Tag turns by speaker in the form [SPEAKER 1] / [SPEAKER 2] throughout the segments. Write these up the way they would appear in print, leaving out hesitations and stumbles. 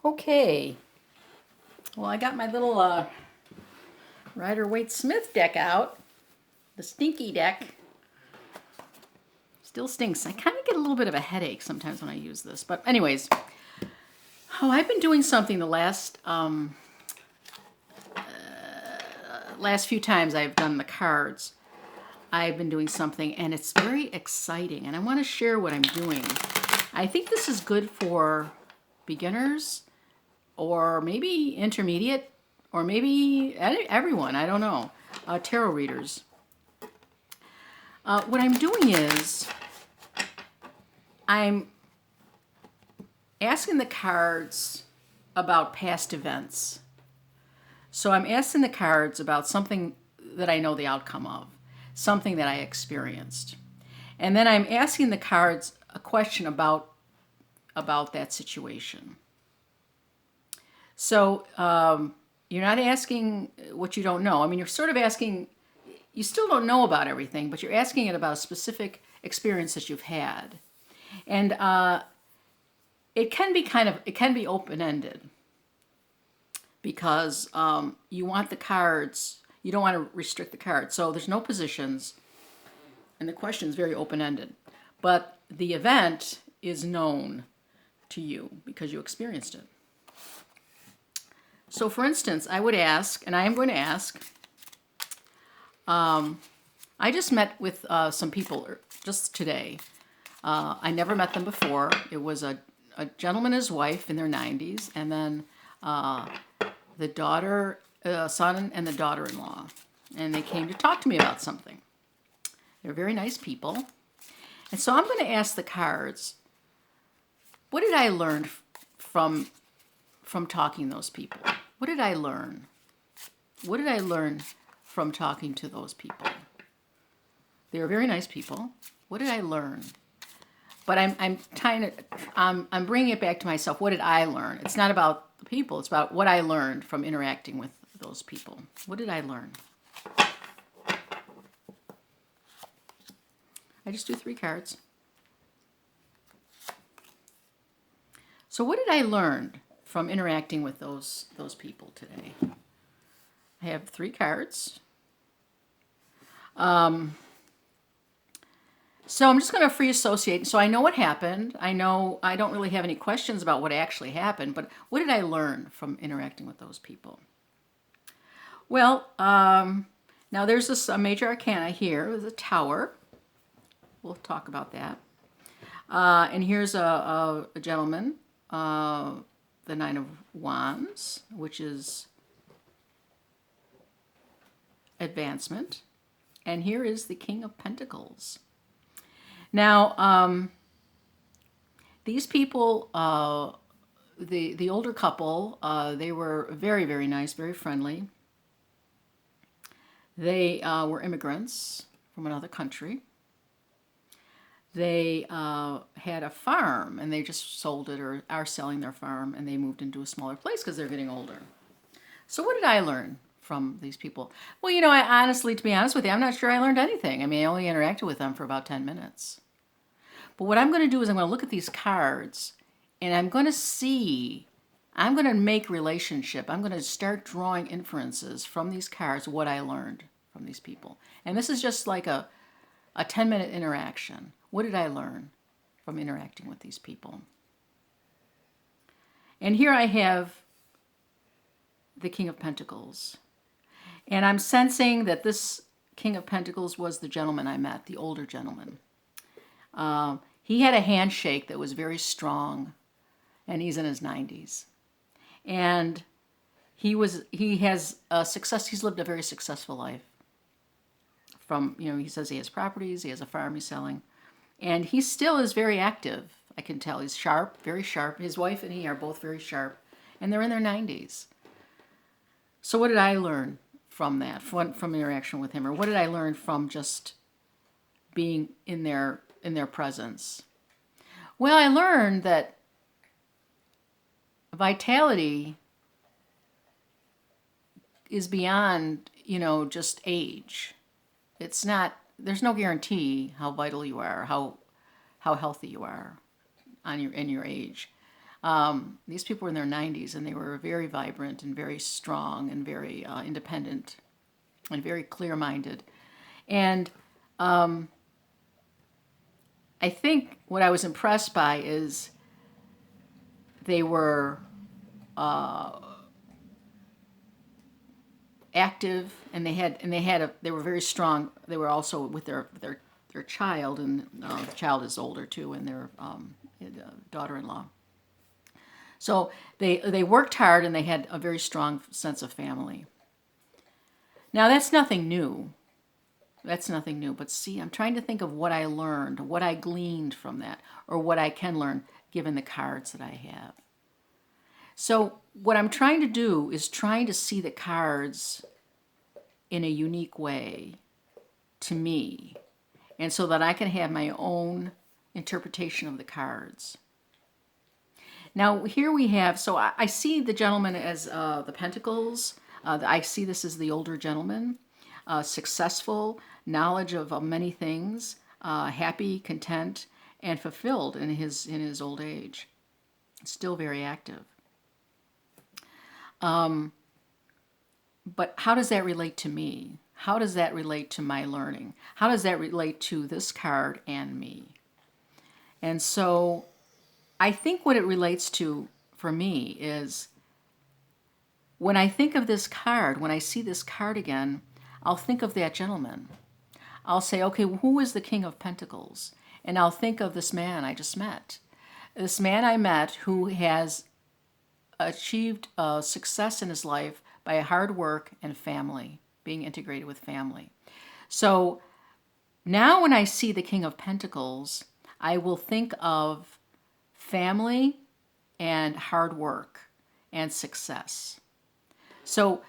[SPEAKER 1] Okay, well, I got my little Rider-Waite-Smith deck out, the stinky deck. Still stinks. I kind of get a little bit of a headache sometimes when I use this. But anyways, I've been doing something the last few times I've done the cards. I've been doing something, and it's very exciting, and I want to share what I'm doing. I think this is good for beginners, or maybe intermediate, or maybe everyone. I don't know. Tarot readers. What I'm doing is I'm asking the cards about past events. So I'm asking the cards about something that I know the outcome of, something that I experienced. And then I'm asking the cards a question about that situation. So you're not asking what you don't know. I mean, you're sort of asking, you still don't know about everything, but you're asking it about a specific experience that you've had. And it can be open-ended, because you want the cards, you don't want to restrict the cards. So there's no positions, and the question is very open-ended. But the event is known to you because you experienced it. So for instance, I would ask, and I am going to ask, I just met with some people just today. I never met them before. It was a gentleman and his wife in their 90s, and then the daughter, son and the daughter-in-law. And they came to talk to me about something. They're very nice people. And so I'm going to ask the cards, what did I learn from talking to those people? What did I learn? What did I learn from talking to those people? They were very nice people. What did I learn? But I'm bringing it back to myself. What did I learn? It's not about the people. It's about what I learned from interacting with those people. What did I learn? I just do 3 cards. So what did I learn from interacting with those people today? I have 3 cards. So I'm just going to free associate. So I know what happened. I know I don't really have any questions about what actually happened, but what did I learn from interacting with those people? Well, now there's a major arcana here. There's a tower. We'll talk about that. And here's a gentleman, the 9 of Wands, which is advancement. And here is the King of Pentacles. Now, these people, the older couple, they were very, very nice, very friendly. They were immigrants from another country. They had a farm, and they just sold it, or are selling their farm, and they moved into a smaller place because they're getting older. So what did I learn from these people? Well, I honestly, to be honest with you, I'm not sure I learned anything. I mean, I only interacted with them for about 10 minutes. But what I'm going to do is I'm going to look at these cards, and I'm going to make relationship. I'm going to start drawing inferences from these cards, what I learned from these people. And this is just like a 10-minute interaction. What did I learn from interacting with these people? And here I have the King of Pentacles. And I'm sensing that this King of Pentacles was the gentleman I met, the older gentleman. He had a handshake that was very strong, and he's in his 90s. And he has a success. He's lived a very successful life. He says he has properties, he has a farm he's selling, and he still is very active. I can tell he's sharp, very sharp. His wife and he are both very sharp, and they're in their 90s. So what did I learn from that, from interaction with him, or what did I learn from just being in their presence? Well, I learned that vitality is beyond, just age. It's not, there's no guarantee how vital you are, how healthy you are in your age. These people were in their 90s, and they were very vibrant and very strong and very independent and very clear-minded. And I think what I was impressed by is they were active, and they were very strong. They were also with their child, and the child is older too, and their daughter-in-law. So they worked hard, and they had a very strong sense of family. Now that's nothing new. That's nothing new. But see, I'm trying to think of what I learned, what I gleaned from that, or what I can learn given the cards that I have. So what I'm trying to do is trying to see the cards in a unique way to me, and so that I can have my own interpretation of the cards. Now here we have, so I see the gentleman as the Pentacles. I see this as the older gentleman, successful, knowledge of many things, happy, content, and fulfilled in his old age. Still very active. But how does that relate to me? How does that relate to my learning? How does that relate to this card and me? And so I think what it relates to for me is when I think of this card, when I see this card again, I'll think of that gentleman. I'll say, okay, who is the King of Pentacles? And I'll think of this man I just met. This man I met who has achieved success in his life by hard work and family, being integrated with family. So now when I see the King of Pentacles, I will think of family and hard work and success. So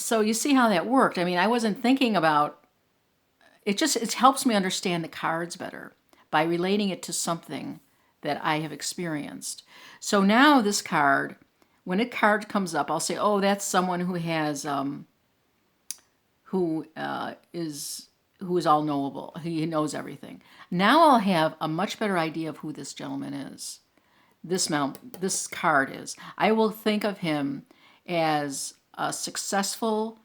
[SPEAKER 1] you see how that worked. I mean, I wasn't thinking about it. It helps me understand the cards better by relating it to something that I have experienced. So now this card, when a card comes up, I'll say, oh, that's someone who has who is all knowable. He knows everything. Now I'll have a much better idea of who this gentleman is. This card is. I will think of him as a successful,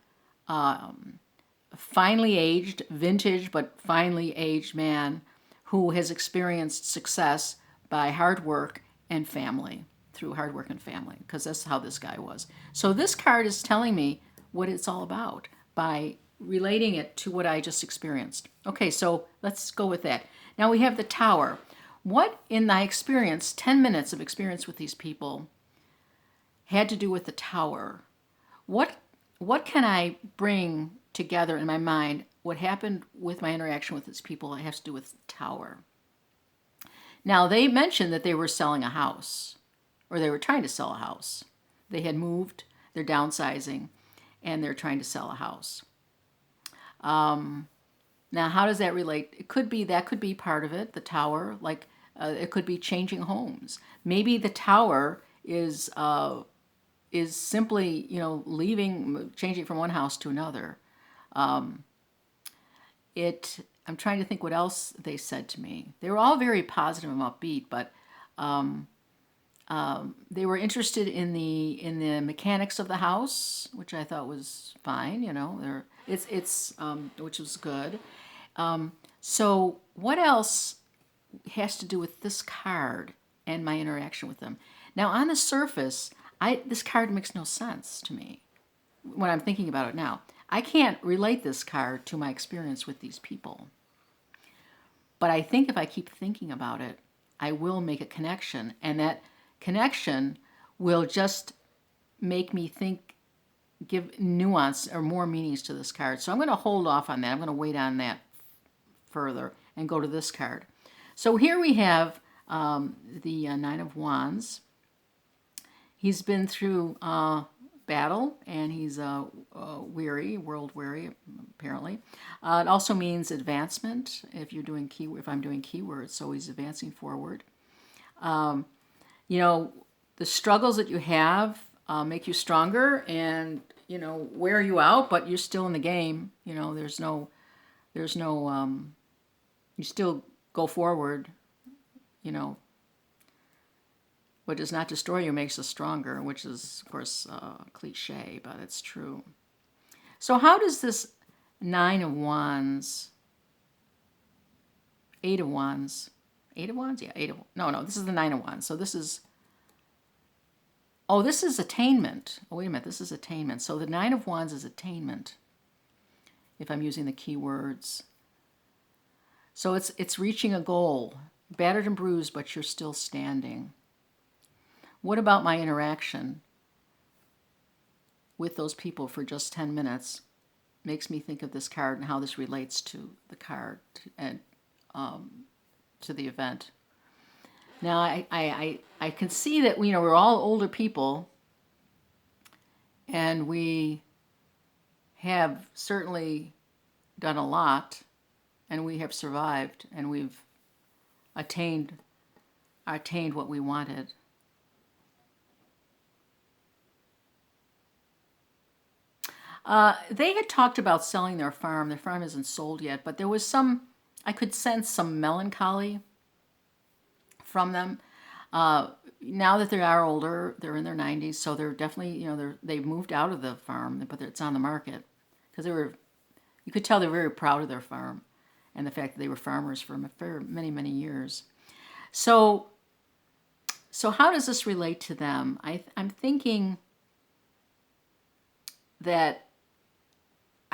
[SPEAKER 1] finely aged, vintage but finely aged man who has experienced success by hard work and family, through hard work and family, because that's how this guy was. So this card is telling me what it's all about by relating it to what I just experienced. Okay, so let's go with that. Now we have the Tower. What in my experience, 10 minutes of experience with these people, had to do with the Tower? What can I bring together in my mind? What happened with my interaction with these people has to do with the Tower. Now they mentioned that they were selling a house, or they were trying to sell a house. They had moved, they're downsizing, and they're trying to sell a house. Now, how does that relate? That could be part of it, the Tower. Like it could be changing homes. Maybe the Tower is simply, leaving, changing from one house to another. I'm trying to think what else they said to me. They were all very positive and upbeat, but they were interested in the mechanics of the house, which I thought was fine. Which was good. So what else has to do with this card and my interaction with them? Now, on the surface, this card makes no sense to me when I'm thinking about it now. I can't relate this card to my experience with these people. But I think if I keep thinking about it, I will make a connection, and that connection will just make me think, give nuance or more meanings to this card. So I'm going to hold off on that. I'm going to wait on that further and go to this card. So here we have the Nine of Wands. He's been through battle, and he's weary, world weary, apparently. It also means advancement if I'm doing keywords, so he's advancing forward. The struggles that you have make you stronger and, wear you out, but you're still in the game. There's no, you still go forward, what does not destroy you makes us stronger, which is, of course, cliche, but it's true. So how does this Nine of Wands, Eight of Wands, Eight of Wands? Yeah, no, this is the Nine of Wands. So this is, oh, this is attainment. Oh, wait a minute, this is attainment. So the Nine of Wands is attainment, if I'm using the key words. So it's reaching a goal, battered and bruised, but you're still standing. What about my interaction with those people for just 10 minutes makes me think of this card and how this relates to the card and to the event. Now, I can see that, you know, we're all older people, and we have certainly done a lot, and we have survived, and we've attained what we wanted. They had talked about selling their farm. Their farm isn't sold yet, but there was some, I could sense some melancholy from them. Now that they are older, they're in their 90s, so they're definitely, you know, they've moved out of the farm, but it's on the market. Because you could tell they're very proud of their farm and the fact that they were farmers for many, many years. So how does this relate to them? I'm thinking that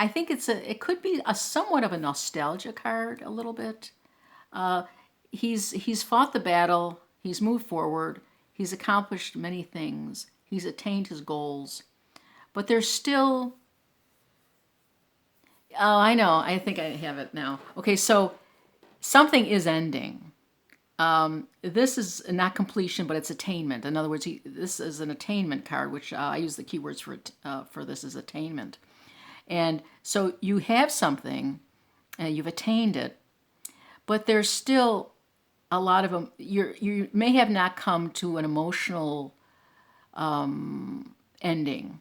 [SPEAKER 1] I think it could be a somewhat of a nostalgia card, a little bit. He's fought the battle. He's moved forward. He's accomplished many things. He's attained his goals. But there's still... Oh, I know. I think I have it now. Okay, so something is ending. This is not completion, but it's attainment. In other words, this is an attainment card, which I use the keywords for this is attainment. And so you have something, and you've attained it, but there's still a lot of them. You may have not come to an emotional ending.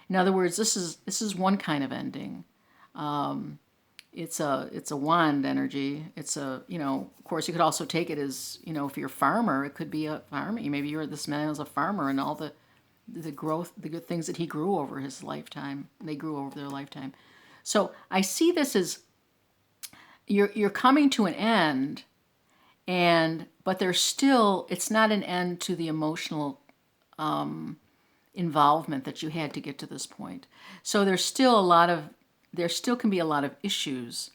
[SPEAKER 1] In other words, this is one kind of ending. It's a wand energy. It's a, you know, of course you could also take it as, you know, if you're a farmer, it could be a farmer. Maybe this man was a farmer, and all the growth, the good things that he grew over his lifetime, they grew over their lifetime. So I see this as you're coming to an end, but there's still, it's not an end to the emotional involvement that you had to get to this point. So there still can be a lot of issues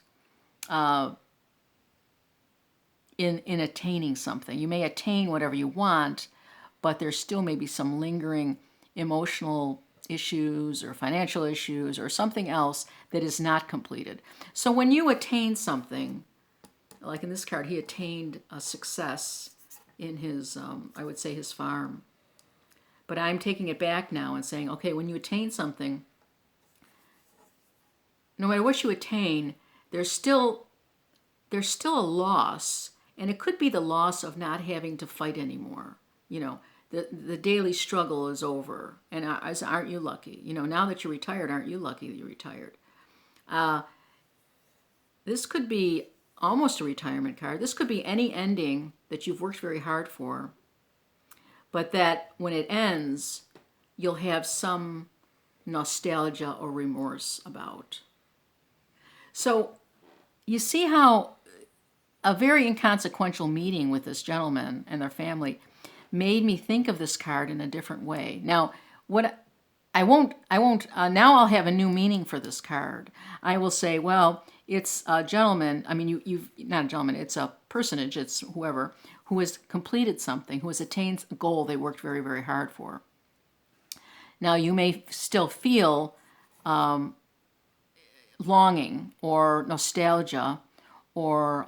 [SPEAKER 1] in attaining something. You may attain whatever you want, but there still may be some lingering emotional issues or financial issues or something else that is not completed. So when you attain something, like in this card, he attained a success in his, I would say, his farm. But I'm taking it back now and saying, okay, when you attain something, no matter what you attain, there's still a loss, and it could be the loss of not having to fight anymore. You know, the daily struggle is over, and aren't you lucky? You know, now that you're retired, aren't you lucky that you're retired? This could be almost a retirement card. This could be any ending that you've worked very hard for, but that when it ends, you'll have some nostalgia or remorse about. So you see how a very inconsequential meeting with this gentleman and their family made me think of this card in a different way. Now, now I'll have a new meaning for this card. I will say, well, it's a gentleman, I mean, you've not a gentleman, it's a personage, it's whoever, who has completed something, who has attained a goal they worked very, very hard for. Now, you may still feel longing or nostalgia or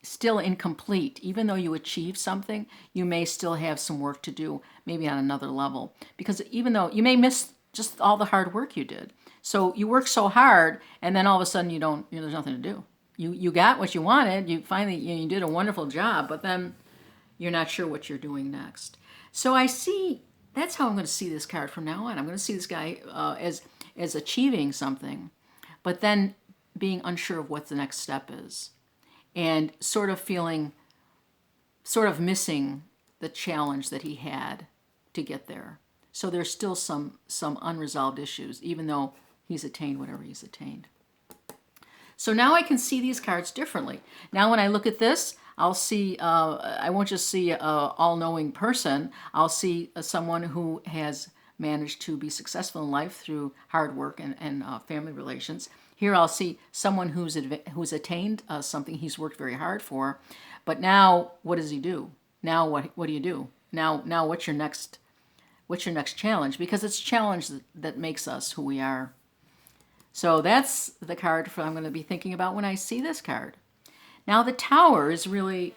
[SPEAKER 1] still incomplete. Even though you achieved something, you may still have some work to do, maybe on another level. Because even though you may miss just all the hard work you did. So you work so hard, and then all of a sudden there's nothing to do. You got what you wanted, you finally, you did a wonderful job, but then you're not sure what you're doing next. So I see, that's how I'm going to see this card from now on. I'm going to see this guy as achieving something, but then being unsure of what the next step is, and sort of missing the challenge that he had to get there. So there's still some unresolved issues, even though he's attained whatever he's attained. So now I can see these cards differently. Now when I look at this, I'll see, I won't just see an all-knowing person. I'll see someone who has managed to be successful in life through hard work and family relations. Here I'll see someone who's attained something he's worked very hard for. But now, what does he do? Now what do you do? Now what's your next challenge? Because it's challenge that makes us who we are. So that's the card I'm going to be thinking about when I see this card. Now the Tower is really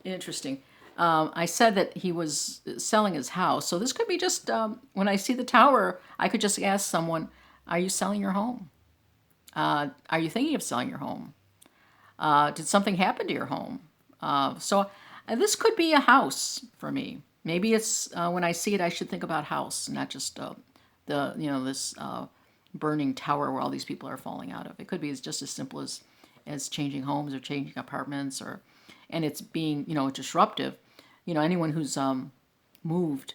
[SPEAKER 1] interesting. I said that he was selling his house. So this could be just, when I see the Tower, I could just ask someone, are you selling your home? Are you thinking of selling your home? Did something happen to your home? So this could be a house for me. Maybe it's, when I see it, I should think about house, not just this burning tower where all these people are falling out of. It could be just as simple as changing homes or changing apartments, and it's being disruptive. Anyone who's moved,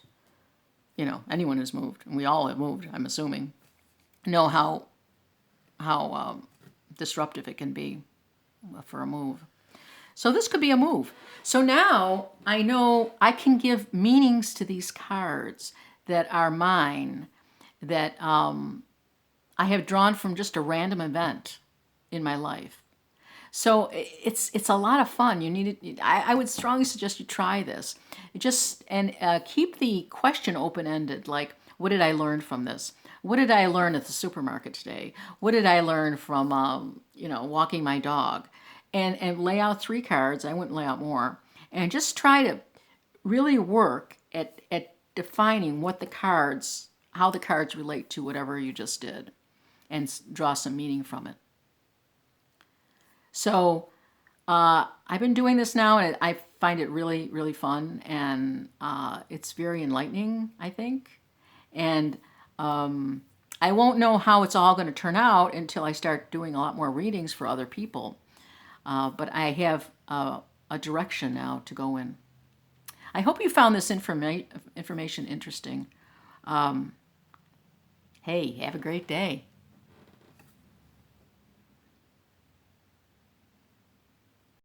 [SPEAKER 1] anyone who's moved, and we all have moved, I'm assuming, know how disruptive it can be for a move. So this could be a move. So now I know I can give meanings to these cards that are mine, that I have drawn from just a random event in my life. So it's a lot of fun. I would strongly suggest you try this. Keep the question open-ended, like, what did I learn from this? What did I learn at the supermarket today? What did I learn from walking my dog? And lay out 3 cards. I wouldn't lay out more. And just try to really work at defining how the cards relate to whatever you just did, and draw some meaning from it. So I've been doing this now, and I find it really, really fun, and it's very enlightening, I think. And I won't know how it's all going to turn out until I start doing a lot more readings for other people. But I have a direction now to go in. I hope you found this information interesting. Hey, have a great day.